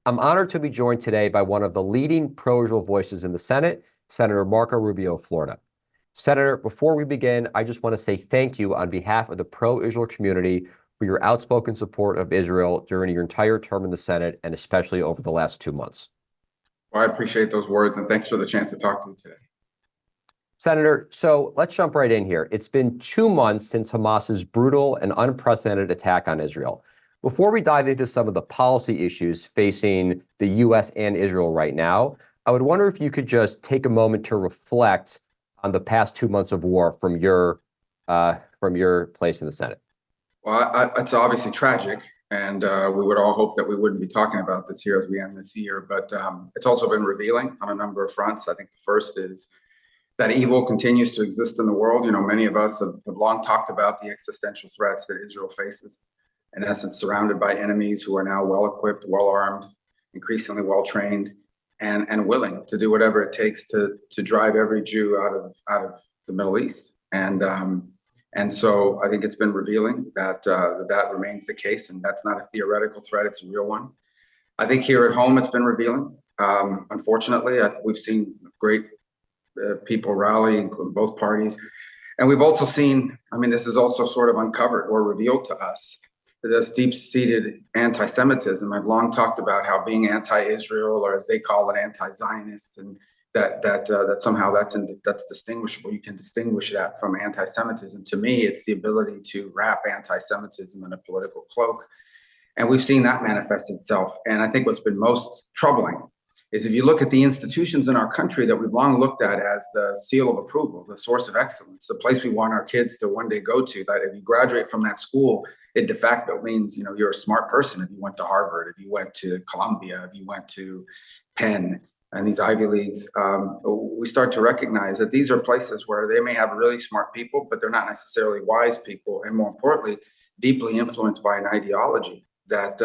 I'm honored to be joined today by one of the leading pro-Israel voices in the Senate, Senator Marco Rubio of Florida. Senator, before we begin, I just want to say thank you on behalf of the pro-Israel community for your outspoken support of Israel during your entire term in the Senate, and especially over the last 2 months. Well, I appreciate those words, and thanks for the chance to talk to you today. Senator, so let's jump right in here. It's been 2 months since Hamas's brutal and unprecedented attack on Israel. Before we dive into some of the policy issues facing the U.S. and Israel right now, I would wonder if you could just take a moment to reflect on the past 2 months of war from your place in the Senate. Well, it's obviously tragic, and we would all hope that we wouldn't be talking about this here as we end this year. But it's also been revealing on a number of fronts. I think the first is that evil continues to exist in the world. You know, many of us have long talked about the existential threats that Israel faces, in essence, surrounded by enemies who are now well-equipped, well-armed, increasingly well-trained, and willing to do whatever it takes to drive every Jew out of the Middle East. And so I think it's been revealing that that remains the case, and that's not a theoretical threat, it's a real one. I think here at home, it's been revealing. Unfortunately, we've seen great people rally, including both parties. And we've also seen, this is also sort of uncovered or revealed to us, this deep-seated anti-Semitism. I've long talked about how being anti-Israel, or as they call it, anti-Zionist, and that somehow that's distinguishable. You can distinguish that from anti-Semitism. To me, it's the ability to wrap anti-Semitism in a political cloak. And we've seen that manifest itself. And I think what's been most troubling is if you look at the institutions in our country that we've long looked at as the seal of approval, the source of excellence, the place we want our kids to one day go to, that if you graduate from that school, it de facto means, you're a smart person. If you went to Harvard, if you went to Columbia, if you went to Penn and these Ivy Leagues, we start to recognize that these are places where they may have really smart people, but they're not necessarily wise people. And more importantly, deeply influenced by an ideology that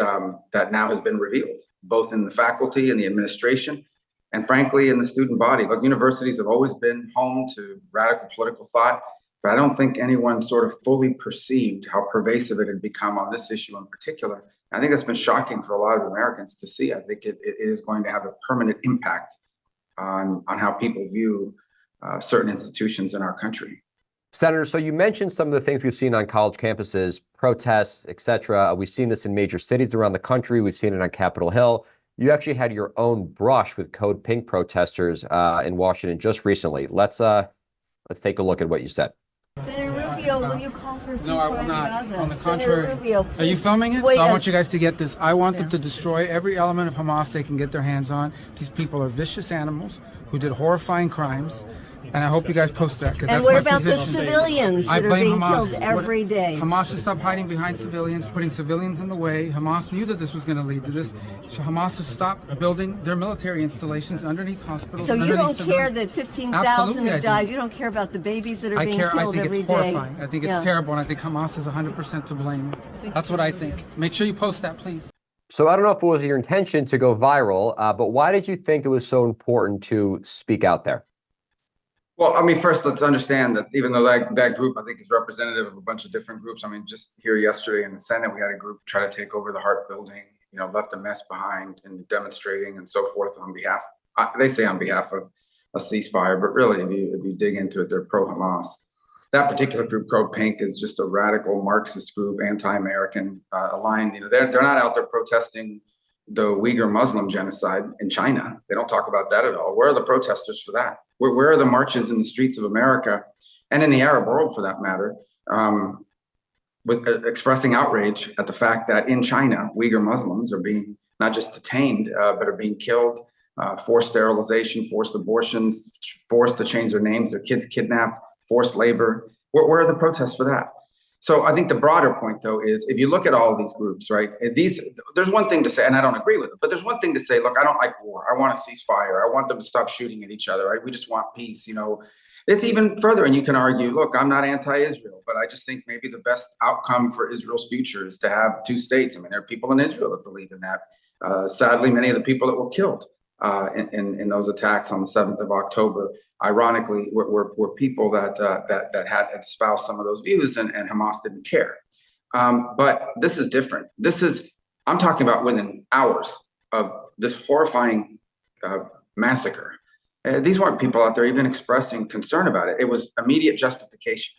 now has been revealed, both in the faculty and the administration, and frankly, in the student body. Look, universities have always been home to radical political thought, but I don't think anyone sort of fully perceived how pervasive it had become on this issue in particular. I think it's been shocking for a lot of Americans to see. I think it is going to have a permanent impact on how people view certain institutions in our country. Senator, so you mentioned some of the things we've seen on college campuses, protests, et cetera. We've seen this in major cities around the country. We've seen it on Capitol Hill. You actually had your own brush with Code Pink protesters in Washington just recently. Let's take a look at what you said. Senator Rubio, will you call for a ceasefire? No, I will not. Gaza? On the contrary. Rubio, are you filming it? Wait, so I want you guys to get this. I want them to destroy every element of Hamas they can get their hands on. These people are vicious animals who did horrifying crimes. And I hope you guys post that. And what about the civilians that are being killed every day? Hamas should stop hiding behind civilians, putting civilians in the way. Hamas knew that this was going to lead to this. So Hamas should stop building their military installations underneath hospitals. So you don't care that 15,000 have died? You don't care about the babies that are being killed every day? I think it's horrifying. I think it's terrible, and I think Hamas is 100% to blame. That's what I think. Make sure you post that, please. So I don't know if it was your intention to go viral, but why did you think it was so important to speak out there? Well, first, let's understand that even though that group, I think, is representative of a bunch of different groups. Just here yesterday in the Senate, we had a group try to take over the Hart building, left a mess behind and demonstrating and so forth on behalf, they say on behalf of a ceasefire, but really, if you dig into it, they're pro-Hamas. That particular group, Code Pink, is just a radical Marxist group, anti-American, aligned. They're not out there protesting the Uyghur Muslim genocide in China. They don't talk about that at all. Where are the protesters for that? Where are the marches in the streets of America and in the Arab world, for that matter, with expressing outrage at the fact that in China, Uyghur Muslims are being not just detained, but are being killed, forced sterilization, forced abortions, forced to change their names, their kids kidnapped, forced labor. Where are the protests for that? So I think the broader point, though, is if you look at all of these groups, right, there's one thing to say, and I don't agree with it, but there's one thing to say, look, I don't like war. I want a ceasefire. I want them to stop shooting at each other, right? We just want peace, It's even further, and you can argue, look, I'm not anti-Israel, but I just think maybe the best outcome for Israel's future is to have two states. There are people in Israel that believe in that. Sadly, many of the people that were killed in those attacks on the 7th of October, ironically, were people that had espoused some of those views, and Hamas didn't care. But this is different. I'm talking about within hours of this horrifying massacre. These weren't people out there even expressing concern about it. It was immediate justification.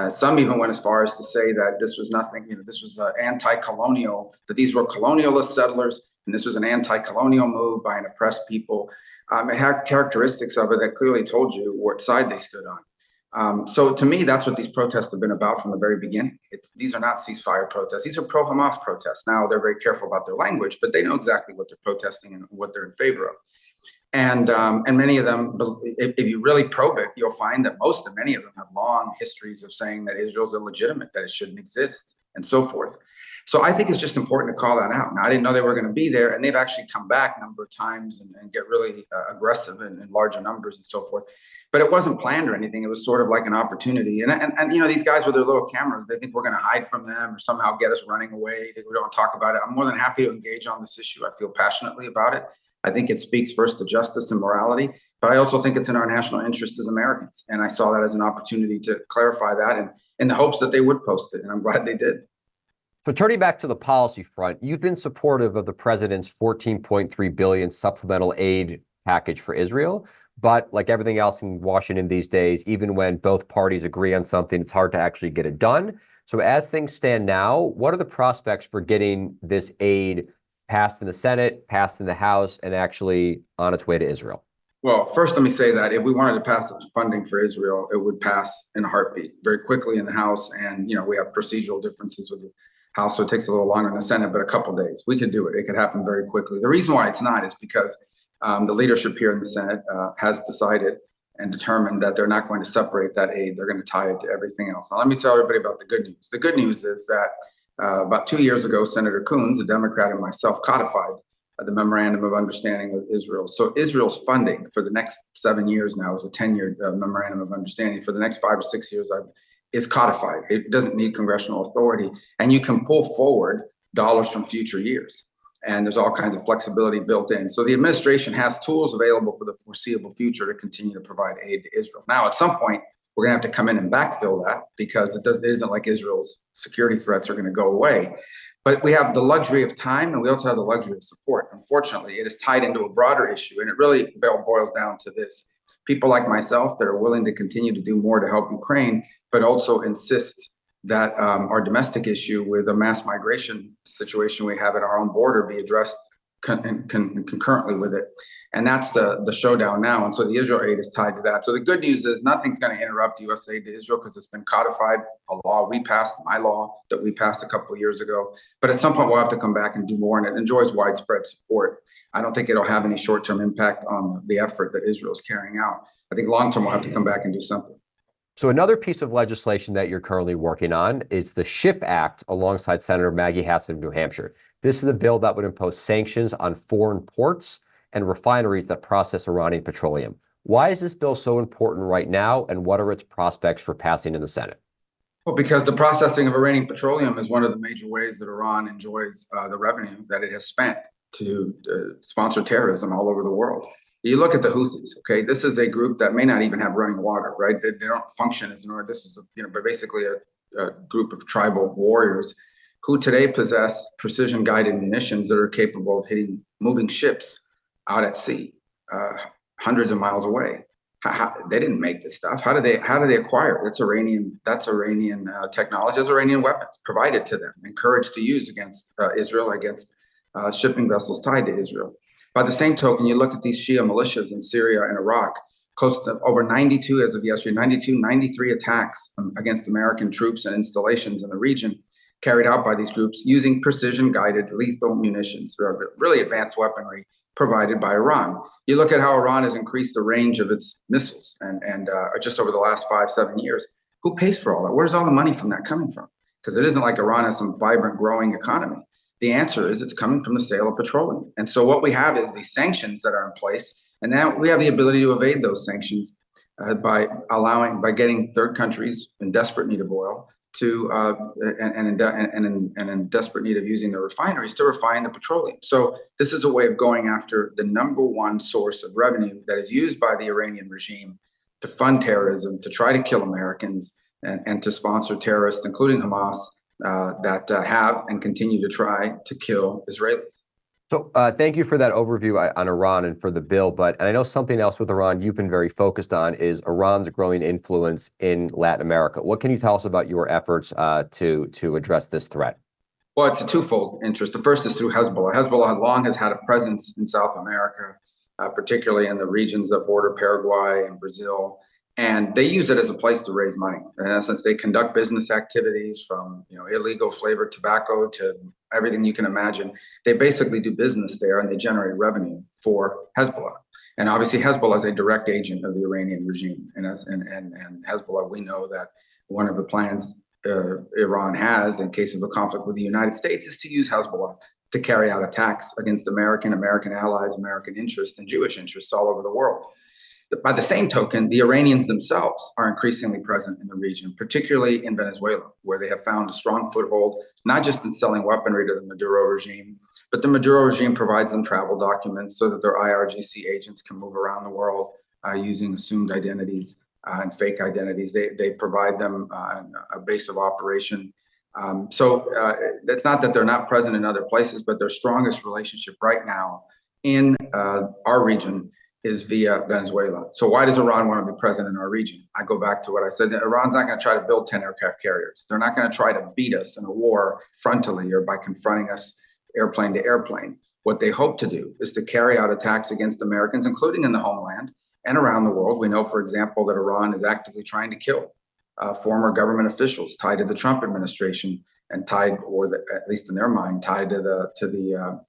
Some even went as far as to say that this was nothing, this was anti-colonial, that these were colonialist settlers, and this was an anti-colonial move by an oppressed people. It had characteristics of it that clearly told you what side they stood on. So to me, that's what these protests have been about from the very beginning. These are not ceasefire protests. These are pro-Hamas protests. Now, they're very careful about their language, but they know exactly what they're protesting and what they're in favor of. And many of them, if you really probe it, you'll find that many of them have long histories of saying that Israel's illegitimate, that it shouldn't exist, and so forth. So I think it's just important to call that out. Now, I didn't know they were going to be there, and they've actually come back a number of times and get really aggressive in larger numbers and so forth. But it wasn't planned or anything. It was sort of like an opportunity. And these guys with their little cameras, they think we're going to hide from them or somehow get us running away. We don't talk about it. I'm more than happy to engage on this issue. I feel passionately about it. I think it speaks first to justice and morality, but I also think it's in our national interest as Americans. And I saw that as an opportunity to clarify that and in the hopes that they would post it. And I'm glad they did. So turning back to the policy front, you've been supportive of the president's $14.3 billion supplemental aid package for Israel. But like everything else in Washington these days, even when both parties agree on something, it's hard to actually get it done. So as things stand now, what are the prospects for getting this aid passed in the Senate, passed in the House, and actually on its way to Israel? Well, first, let me say that if we wanted to pass funding for Israel, it would pass in a heartbeat very quickly in the House. And, we have procedural differences with the House, so it takes a little longer in the Senate, but a couple of days. We could do it. It could happen very quickly. The reason why it's not is because the leadership here in the Senate has decided and determined that they're not going to separate that aid. They're going to tie it to everything else. Now, let me tell everybody about the good news. The good news is that about 2 years ago, Senator Coons, a Democrat, and myself codified the Memorandum of Understanding with Israel. So Israel's funding for the next 7 years now is a 10-year Memorandum of Understanding. For the next 5 or 6 years is codified. It doesn't need congressional authority. And you can pull forward dollars from future years. And there's all kinds of flexibility built in. So the administration has tools available for the foreseeable future to continue to provide aid to Israel. Now, at some point, we're going to have to come in and backfill that because it isn't like Israel's security threats are going to go away. But we have the luxury of time and we also have the luxury of support. Unfortunately, it is tied into a broader issue, and it really boils down to this. People like myself that are willing to continue to do more to help Ukraine, but also insist that our domestic issue with a mass migration situation we have at our own border be addressed concurrently with it. And that's the showdown now. And so the Israel aid is tied to that. So the good news is nothing's going to interrupt U.S. aid to Israel because it's been codified, a law we passed, my law that we passed a couple of years ago. But at some point, we'll have to come back and do more. And it enjoys widespread support. I don't think it'll have any short-term impact on the effort that Israel is carrying out. I think long-term, we'll have to come back and do something. So another piece of legislation that you're currently working on is the SHIP Act alongside Senator Maggie Hassan of New Hampshire. This is a bill that would impose sanctions on foreign ports and refineries that process Iranian petroleum. Why is this bill so important right now, and what are its prospects for passing in the Senate? Well, because the processing of Iranian petroleum is one of the major ways that Iran enjoys the revenue that it has spent to sponsor terrorism all over the world. You look at the Houthis, okay? This is a group that may not even have running water, right? They don't function as an order. This is, basically a group of tribal warriors who today possess precision-guided munitions that are capable of hitting moving ships out at sea, hundreds of miles away. They didn't make this stuff. How do they acquire it? That's Iranian technology. That's Iranian weapons provided to them, encouraged to use against Israel, against shipping vessels tied to Israel. By the same token, you look at these Shia militias in Syria and Iraq, close to over 92 as of yesterday, 93 attacks against American troops and installations in the region carried out by these groups using precision-guided lethal munitions, really advanced weaponry provided by Iran. You look at how Iran has increased the range of its missiles and just over the last 5-7 years. Who pays for all that? Where's all the money from that coming from? Because it isn't like Iran has some vibrant, growing economy. The answer is it's coming from the sale of petroleum. And so what we have is these sanctions that are in place, and now we have the ability to evade those sanctions by getting third countries in desperate need of oil to in desperate need of using the refineries to refine the petroleum. So this is a way of going after the number one source of revenue that is used by the Iranian regime to fund terrorism, to try to kill Americans, and to sponsor terrorists, including Hamas, that have and continue to try to kill Israelis. So thank you for that overview on Iran and for the bill. And I know something else with Iran you've been very focused on is Iran's growing influence in Latin America. What can you tell us about your efforts to address this threat? Well, it's a twofold interest. The first is through Hezbollah. Hezbollah has had a presence in South America, particularly in the regions that border Paraguay and Brazil. And they use it as a place to raise money. In essence, they conduct business activities from illegal flavored tobacco to everything you can imagine. They basically do business there and they generate revenue for Hezbollah. And obviously, Hezbollah is a direct agent of the Iranian regime. And Hezbollah, we know that one of the plans Iran has in case of a conflict with the United States is to use Hezbollah to carry out attacks against American allies, American interests, and Jewish interests all over the world. By the same token, the Iranians themselves are increasingly present in the region, particularly in Venezuela, where they have found a strong foothold, not just in selling weaponry to the Maduro regime, but the Maduro regime provides them travel documents so that their IRGC agents can move around the world using assumed identities and fake identities. They provide them a base of operation. So it's not that they're not present in other places, but their strongest relationship right now in our region is via Venezuela. So why does Iran want to be present in our region? I go back to what I said. Iran's not going to try to build 10 aircraft carriers. They're not going to try to beat us in a war frontally or by confronting us airplane to airplane. What they hope to do is to carry out attacks against Americans, including in the homeland and around the world. We know, for example, that Iran is actively trying to kill former government officials tied to the Trump administration and tied, at least in their mind, tied to the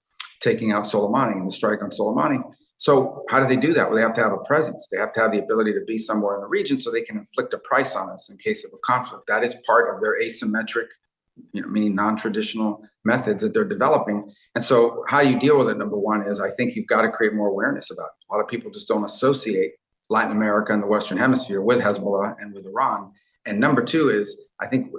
taking out Soleimani and the strike on Soleimani. So how do they do that? Well, they have to have a presence. They have to have the ability to be somewhere in the region so they can inflict a price on us in case of a conflict. That is part of their asymmetric, meaning non-traditional methods that they're developing. And so how you deal with it, number one, is I think you've got to create more awareness about it. A lot of people just don't associate Latin America and the Western Hemisphere with Hezbollah and with Iran. And number two is, I think,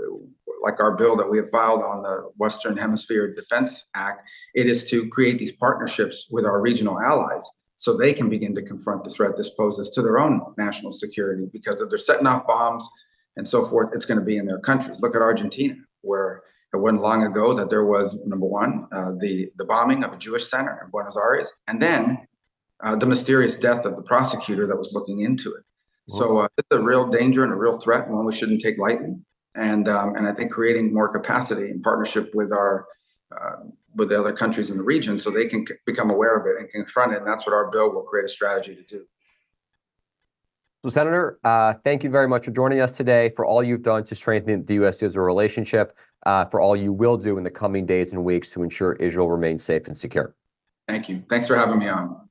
like our bill that we have filed on the Western Hemisphere Defense Act, it is to create these partnerships with our regional allies so they can begin to confront the threat this poses to their own national security. Because if they're setting off bombs and so forth, it's going to be in their countries. Look at Argentina, where it wasn't long ago that there was, number one, the bombing of a Jewish center in Buenos Aires, and then the mysterious death of the prosecutor that was looking into it. So it's a real danger and a real threat, one we shouldn't take lightly. And I think creating more capacity in partnership with with the other countries in the region so they can become aware of it and confront it. And that's what our bill will create a strategy to do. So, Senator, thank you very much for joining us today, for all you've done to strengthen the U.S.-Israel relationship, for all you will do in the coming days and weeks to ensure Israel remains safe and secure. Thank you. Thanks for having me on.